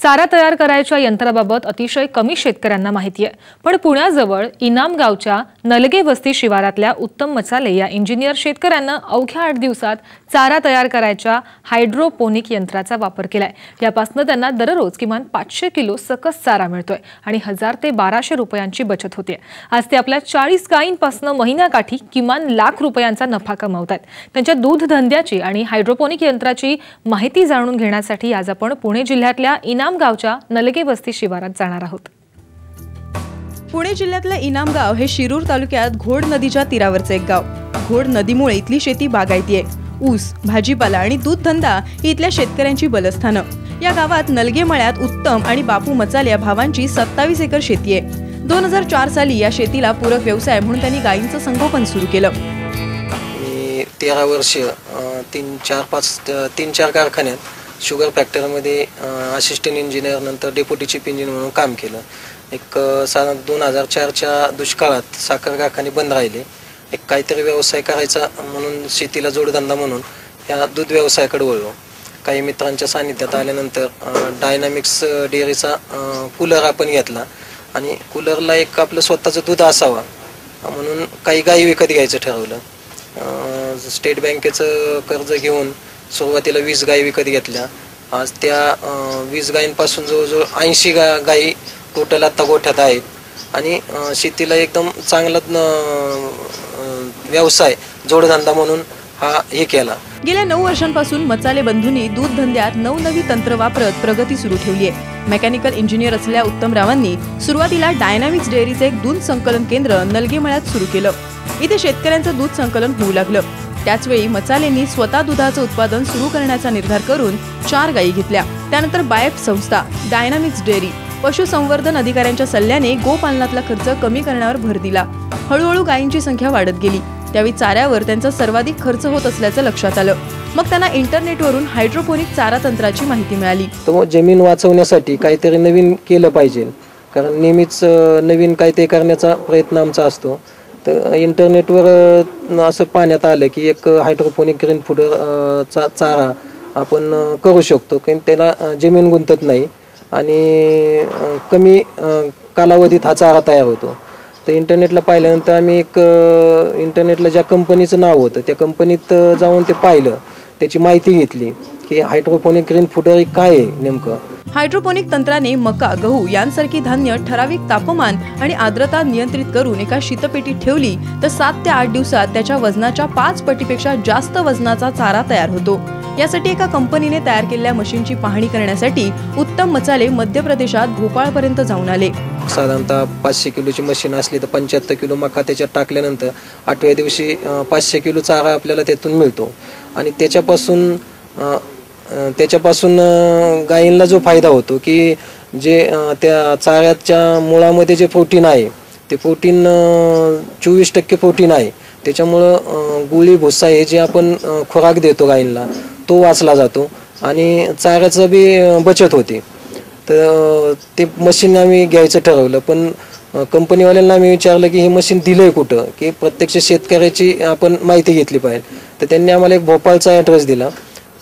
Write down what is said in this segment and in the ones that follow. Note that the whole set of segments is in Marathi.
चारा तयार करायच्या यंत्राबाबत अतिशय कमी शेतकऱ्यांना माहिती आहे। पण पुण्याजवळ इनाम गावच्या नलगे वस्ती शिवारातल्या उत्तम मचाले या इंजिनियर शेतकऱ्यांना अवघ्या 8 दिवसात चारा तयार करायच्या हायड्रोपोनिक यंत्राचा वापर केलाय। यापासून त्यांना दररोज किमान 500 किलो सकस चारा मिळतोय आणि 1000 ते 1200 रुपयांची बचत होते। आज ते आपल्या 40 गायींपासून महिन्याकाठी किमान लाख रुपयांचा नफा कमावतात। त्यांच्या दूध धंद्याची आणि हायड्रोपोनिक यंत्राची माहिती जाणून घेण्यासाठी आज आपण पुणे जिल्ह्यातल्या इनाम गावच्या नलगे वस्ती शिवारात जाणार आहोत। पुणे जिल्ह्यातलं इनाम गाव हे शिरूर तालुक्यात घोड नदीच्या तीरावरचे एक गाव। घोड नदीमुळे इथली शेती बागायती आहे। ऊस, भाजीपाला आणि दूध धंदा ही इथल्या शेतकऱ्यांची बलस्थानं। या गावात नलगे मळ्यात उत्तम आणि बापू मचाले या भावांची 27 एकर शेती आहे। 2004 साली या शेतीला पूरक व्यवसाय म्हणून त्यांनी गायींचं संगोपन सुरू केलं। 13 वर्ष 3-4 कारखान्यात शुगर फॅक्टरीमध्ये असिस्टंट इंजिनियर नंतर डेप्युटी चीफ इंजिनियर म्हणून काम केलं। एक साधारण 2004च्या दुष्काळात साखर कारखाने बंद राहिले। एक काहीतरी व्यवसाय करायचा म्हणून शेतीला जोडधंदा म्हणून या दूध व्यवसायाकडे वळलो। काही मित्रांच्या सानिध्यात आल्यानंतर डायनामिक्स डेअरीचा कूलर आपण घेतला आणि कूलरला एक आपलं स्वतःचं दूध असावा म्हणून काही गायी विकत घ्यायचं ठरवलं। स्टेट बँकेचं कर्ज घेऊन सुरुवातीला 20 गायी विकत घेतल्या। आज त्या 20 गायींपासून जवळजवळ 80 गायी टोटल आता गोठ्यात आहेत आणि शेतीला एकदम चांगला व्यवसाय जोडधंदा म्हणून हे केला। गेल्या 9 वर्षांपासून मचाले बंधूंनी दूध धंद्यात नवनवी तंत्र वापरत प्रगती सुरू ठेवली आहे। मेकॅनिकल इंजिनियर असलेल्या उत्तमरावांनी सुरुवातीला डायनामिक्स डेअरीचे एक दूध संकलन केंद्र नलगे मळ्यात सुरू केलं। इथे शेतकऱ्यांचं दूध संकलन होऊ लागलं। त्याचवेळी मचालेंनी स्वतः दुधाचं उत्पादन सुरू करण्याचा निर्धार करून 4 गायी घेतल्या। त्यानंतर बायफ संस्था, डायनामिक्स डेअरी, पशुसंवर्धन अधिकाऱ्यांच्या सल्ल्याने गोपालनातला खर्च कमी करण्यावर भर दिला। हळूहळू गायींची संख्या वाढत गेली। त्यावेळी चाऱ्यावर त्यांचा सर्वाधिक खर्च होत असल्याचं लक्षात आलं। मग त्यांना इंटरनेटवरून हायड्रोपोनिक चारा तंत्राची माहिती मिळाली। तर जमीन वाचवण्यासाठी काहीतरी नवीन केलं पाहिजे, कारण नेहमीच नवीन काहीतरी करण्याचा प्रयत्न आमचा असतो। तर इंटरनेटवर असं पाहण्यात आलं की एक हायड्रोपोनिक ग्रीन फूडर चारा आपण करू शकतो, कारण त्याला जमीन गुंतत नाही आणि कमी कालावधीत हा चारा तयार होतो। तर इंटरनेटला पाहिल्यानंतर आम्ही इंटरनेटला ज्या कंपनीचं नाव होतं त्या कंपनीत जाऊन ते पाहिलं, त्याची माहिती घेतली की हायड्रोपोनिक ग्रीन फूडर काय आहे नेमकं। हायड्रोपोनिक तंत्राने मका, गहू यांसारखी धान्य ठराविक तापमान आणि आर्द्रता नियंत्रित करून एका शीतपेटीत ठेवली तर 7 ते 8 दिवसात त्याच्या वजनाच्या 5 पटीपेक्षा जास्त वजनाचा चारा तयार होतो। यासाठी एका कंपनीने तयार केलेल्या मशीनची पाहणी करण्यासाठी उत्तम मचाले मध्य प्रदेशात भोपाळपर्यंत जाऊन आले। साधारणतः 500 किलोची मशीन असली तर 75 किलो मका त्याच्यात टाकल्यानंतर 8व्या दिवशी 500 किलो चारा आपल्याला त्यातून मिळतो आणि त्याच्यापासून गायींना जो फायदा होतो की जे त्या चाऱ्याच्या मुळामध्ये जे प्रोटीन आहे ते प्रोटीन 24% प्रोटीन आहे। त्याच्यामुळं गुळी भुसा हे जे आपण खुराक देतो गायींना तो वाचला जातो आणि चाऱ्याचं बी बचत होते। तर ते मशीन आम्ही घ्यायचं ठरवलं, पण कंपनीवाल्यांना आम्ही विचारलं की हे मशीन दिलंय कुठं, की प्रत्यक्ष शेतकऱ्याची आपण माहिती घेतली पाहिजे। तर त्यांनी आम्हाला एक भोपाळचा ॲड्रेस दिला।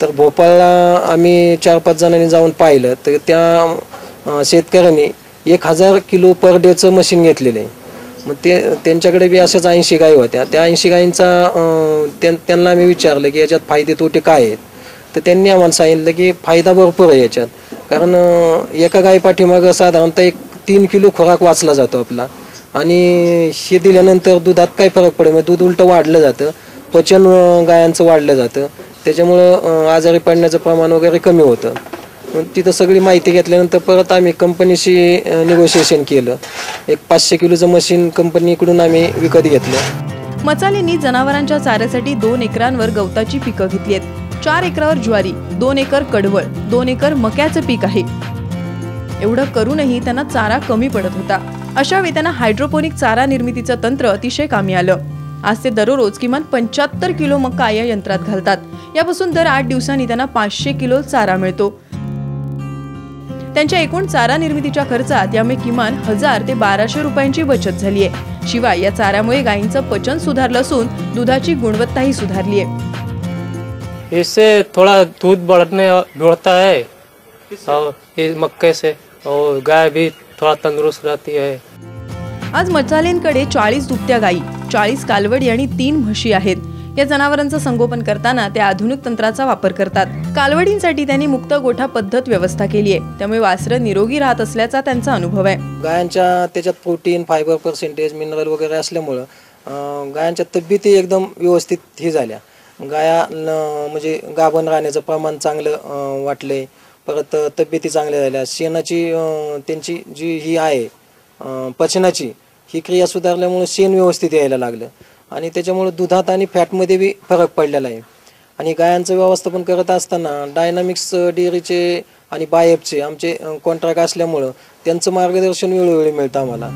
तर भोपाळला आम्ही 4-5 जणांनी जाऊन पाहिलं तर त्या शेतकऱ्यांनी 1000 किलो पर डेचं मशीन घेतलेलं आहे। मग त्यांच्याकडे बी अशाच 80 गायी होत्या। त्या 80 गायींचा त्यांना आम्ही विचारलं की याच्यात फायदे तोटे काय आहेत। तर त्यांनी आम्हाला सांगितलं की फायदा भरपूर आहे याच्यात, कारण एका गायी पाठीमागं साधारणतः 3 किलो खुराक वाचला जातो आपला आणि हे दिल्यानंतर दुधात काय फरक पडेल, मग दूध उलटं वाढलं जातं, पचन गायांचं वाढलं जातं, त्याच्यामुळं आजारी पडण्याचं प्रमाण वगैरे कमी होतं। तिथं सगळी माहिती घेतल्यानंतर परत आम्ही कंपनीशी निगोशिएशन केलं। एक 500 किलोचं मशीन कंपनीकडून आम्ही विकत घेतलं। मचालेंनी जनावरांच्या चाऱ्यासाठी 2 एकरांवर गवताची पिकं घेतली आहेत। 4 एकरावर ज्वारी, 2 एकर कडवळ, 2 एकर मक्याचं पीक आहे। एवढं करूनही त्यांना चारा कमी पडत होता। अशा वेळी त्यांना हायड्रोपोनिक चारा निर्मितीचं तंत्र अतिशय कामी आलं। आज ते दररोज किमान 75 किलो मका या यंत्रात घालतात। यापासून दर 8 दिवसांनी त्यांना 500 किलो चारा मिळतो। त्यांच्या एकूण चारा निर्मितीच्या खर्चात यामुळे किमान 1000 ते 1200 रुपयांची बचत झाली आहे। शिवाय या चाऱ्यामुळे गायींचं पचन सुधारलं असून दुधाची गुणवत्ताही सुधारली आहे। इससे थोड़ा दूध बढ़ता है और ये मक्के से, और गाय भी थोड़ा तंदुरुस्त रहती है। आज मचालेंकडे 40 दुभत्या गायी, 40 कालवडी आणि 3 म्हशी आहेत। या जनावरांचं संगोपन करताना ते आधुनिक तंत्राचा वापर करतात। कालवडींसाठी त्यांनी मुक्त गोठा पद्धत व्यवस्था केली आहे, त्यामुळे वासरं निरोगी राहत असल्याचा त्यांचा अनुभव आहे। गायांच्या त्याच्यात प्रोटीन, फायबर पर्सेंटेज, मिनरल वगैरे असल्यामुळं गायांच्या तब्येती एकदम व्यवस्थित ही झाल्या। गाया म्हणजे गाभण राहण्याचं प्रमाण चांगलं वाटलंय, परत तब्येती चांगल्या झाल्या। शेणाची त्यांची जी ही आहे पचनाची ही क्रिया सुधारल्यामुळे शेण व्यवस्थित यायला लागलं आणि त्याच्यामुळे दुधात आणि फॅटमध्ये बी फरक पडलेला आहे। आणि गायांचं व्यवस्थापन करत असताना डायनामिक्स डेअरीचे आणि बायफचे आमचे कॉन्ट्रॅक्ट असल्यामुळं त्यांचं मार्गदर्शन वेळोवेळी मिळतं आम्हाला।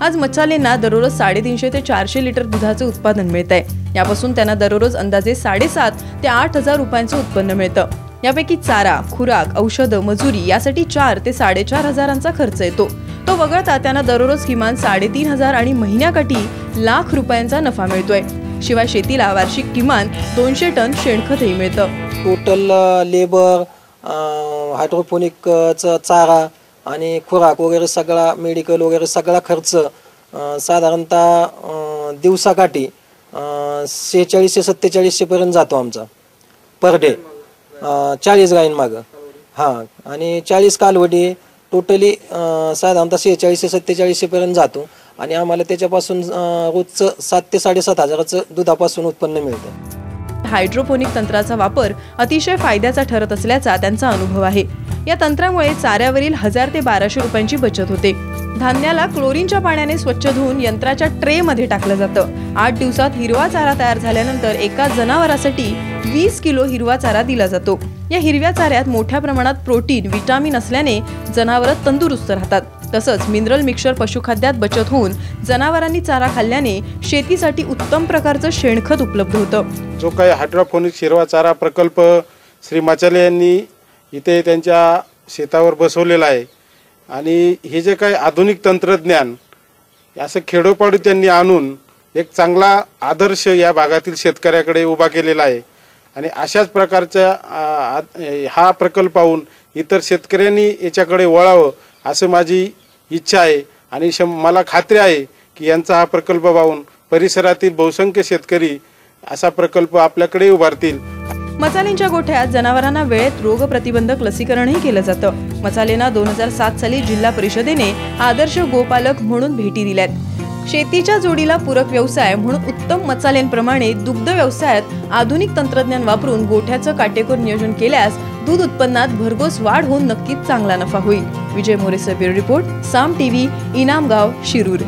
आज मचालेंना दररोज 350 ते 400 लिटर दुधाचं उत्पादन मिळतंय। यापासून त्यांना दररोज अंदाजे 7.5 ते 8,000 रुपयांचं उत्पन्न मिळतं। यापैकी चारा, खुराक, औषधं, मजुरी यासाठी 4 ते 4.5 हजारांचा खर्च येतो। तो वगळता त्यांना दररोज किमान 3,500 आणि महिन्याकाठी लाख रुपयांचा नफा मिळतोय। शिवाय शेतीला वार्षिक किमान 200 टन शेणखतही मिळतं। टोटल लेबर, हायड्रोपोनिकचा चारा आणि खुराक वगैरे सगळा, मेडिकल वगैरे सगळा खर्च साधारणतः दिवसाकाठी 4600 ते 4700 पर्यंत जातो आमचा पर डे, 40 गायींमागं। हां, आणि 40 कालवडी टोटली साधारणतः 4600 ते 4700 पर्यंत जातो आणि आम्हाला त्याच्यापासून रोजचं 7 ते 7.5 हजाराचं दुधापासून उत्पन्न मिळतं। हायड्रोपोनिक तंत्राचा वापर अतिशय फायद्याचा ठरत असल्याचा त्यांचा अनुभव आहे। या तंत्रामुळे चाऱ्यावरील 1000 ते 1200 रुपयांची बचत होते। धान्याला क्लोरीनच्या पाण्याने स्वच्छ धुवून यंत्राच्या ट्रे मध्ये टाकलं जातं। 8 दिवसात हिरवा चारा तयार झाल्यानंतर एका जनावरासाठी 20 किलो हिरवा चारा दिला जातो। या हिरव्या चाऱ्यात मोठ्या प्रमाणात प्रोटीन, विटामिन असल्याने जनावरं तंदुरुस्त राहतात। तसंच मिनरल मिक्सचर पशुखाद्यात बचत होऊन जनावरांनी चारा खाल्ल्याने शेतीसाठी उत्तम प्रकारचं शेणखत उपलब्ध होतं। जो काही हायड्रोपोनिक हिरवा चारा प्रकल्प श्री मचाले यांनी इथे त्यांच्या शेतावर बसवलेला आहे आणि हे जे काही आधुनिक तंत्रज्ञान असं खेडोपाडी त्यांनी आणून एक चांगला आदर्श या भागातील शेतकऱ्याकडे उभा केलेला आहे आणि अशाच प्रकारच्या हा प्रकल्प पाहून इतर शेतकऱ्यांनी याच्याकडे वळावं असं माझी इच्छा आहे आणि मला खात्री आहे की यांचा हा प्रकल्प पाहून परिसरातील बहुसंख्य शेतकरी असा प्रकल्प आपल्याकडे उभारतील। मचालेंच्या गोठ्यात जनावरांना वेळेत रोग प्रतिबंधक लसीकरणही केलं जातं। मचालेंना 2007 साली जिल्हा परिषदेने आदर्श गोपालक म्हणून भेटी दिल्यात। शेतीच्या जोडीला पूरक व्यवसाय म्हणून उत्तम मचालेंप्रमाणे दुग्ध व्यवसायात आधुनिक तंत्रज्ञान वापरून गोठ्याचं काटेकोर नियोजन केल्यास दूध उत्पन्नात भरघोस वाढ होऊन नक्कीच चांगला नफा होईल। विजय मोरेसह ब्युरो रिपोर्ट, साम टीव्ही, इनामगाव, शिरूर।